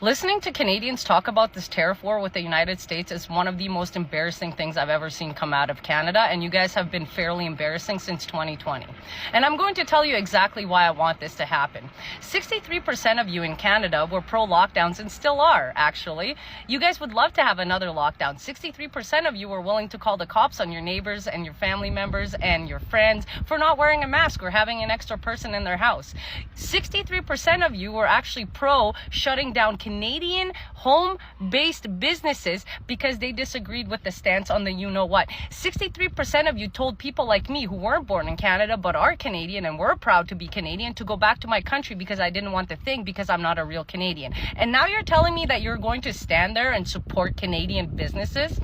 Listening to Canadians talk about this tariff war with the United States is one of the most embarrassing things I've ever seen come out of Canada, and you guys have been fairly embarrassing since 2020. And I'm going to tell you exactly why I want this to happen. 63% of you in Canada were pro-lockdowns and still are, actually. You guys would love to have another lockdown. 63% of you were willing to call the cops on your neighbors and your family members and your friends for not wearing a mask or having an extra person in their house. 63% of you were actually pro shutting down Canadian home-based businesses because they disagreed with the stance on the you-know-what. 63% of you told people like me who weren't born in Canada but are Canadian and were proud to be Canadian to go back to my country because I didn't want the thing because I'm not a real Canadian. And now you're telling me that you're going to stand there and support Canadian businesses?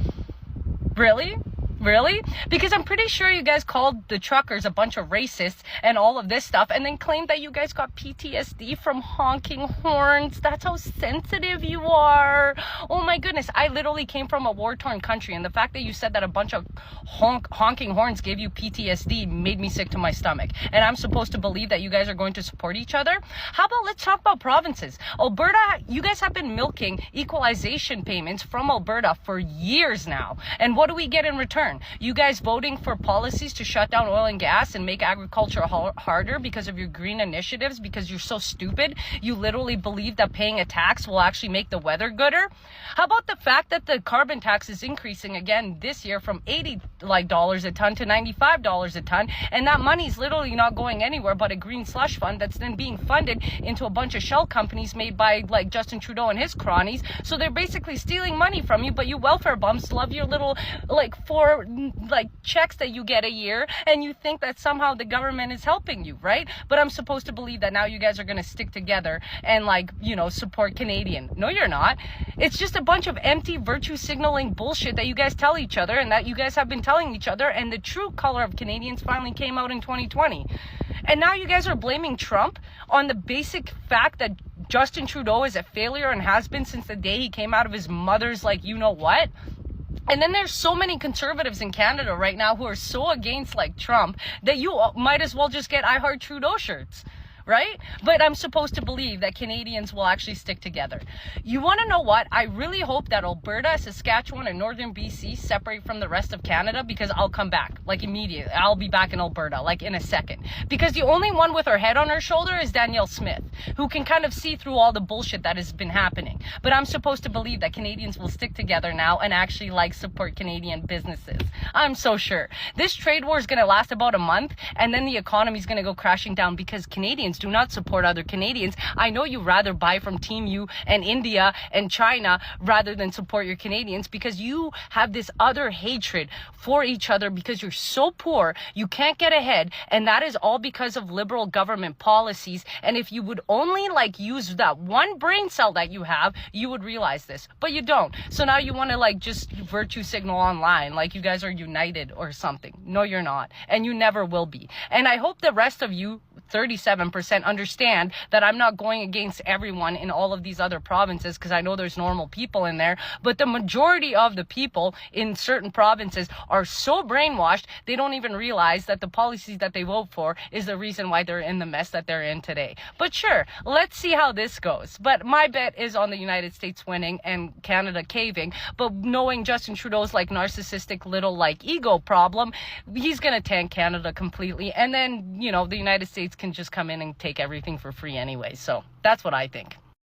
Really? Really? Because I'm pretty sure you guys called the truckers a bunch of racists and all of this stuff and then claimed that you guys got PTSD from honking horns. That's how sensitive you are. Oh my goodness. I literally came from a war-torn country, and the fact that you said that a bunch of honking horns gave you PTSD made me sick to my stomach. And I'm supposed to believe that you guys are going to support each other? How about let's talk about provinces? Alberta, you guys have been milking equalization payments from Alberta for years now. And what do we get in return? You guys voting for policies to shut down oil and gas and make agriculture harder because of your green initiatives, because you're so stupid. You literally believe that paying a tax will actually make the weather gooder. How about the fact that the carbon tax is increasing again this year from $80 a ton to $95 a ton, and that money is literally not going anywhere but a green slush fund that's then being funded into a bunch of shell companies made by like Justin Trudeau and his cronies. So they're basically stealing money from you, but you welfare bums love your little four checks that you get a year, and you think that somehow the government is helping you, right? But I'm supposed to believe that now you guys are going to stick together and support Canadian. No, you're not. It's just a bunch of empty virtue signaling bullshit that you guys tell each other and that you guys have been telling each other, and the true color of Canadians finally came out in 2020. And now you guys are blaming Trump on the basic fact that Justin Trudeau is a failure and has been since the day he came out of his mother's you-know-what. And then there's so many conservatives in Canada right now who are so against Trump that you might as well just get I Heart Trudeau shirts. Right? But I'm supposed to believe that Canadians will actually stick together. You want to know what? I really hope that Alberta, Saskatchewan, and Northern BC separate from the rest of Canada, because I'll come back, immediately. I'll be back in Alberta, in a second. Because the only one with her head on her shoulder is Danielle Smith, who can kind of see through all the bullshit that has been happening. But I'm supposed to believe that Canadians will stick together now and actually support Canadian businesses. I'm so sure. This trade war is going to last about a month, and then the economy is going to go crashing down because Canadians do not support other Canadians. I know you rather buy from Team U and India and China rather than support your Canadians, because you have this other hatred for each other because you're so poor, you can't get ahead, and that is all because of liberal government policies. And if you would only use that one brain cell that you have, you would realize this, but you don't. So now you want to just virtue signal online you guys are united or something. No, you're not, and you never will be. And I hope the rest of you 37% understand that I'm not going against everyone in all of these other provinces, because I know there's normal people in there, but the majority of the people in certain provinces are so brainwashed they don't even realize that the policies that they vote for is the reason why they're in the mess that they're in today. But sure, let's see how this goes. But my bet is on the United States winning and Canada caving. But knowing Justin Trudeau's narcissistic little ego problem, he's gonna tank Canada completely, and then the United States can just come in and take everything for free anyway. So that's what I think.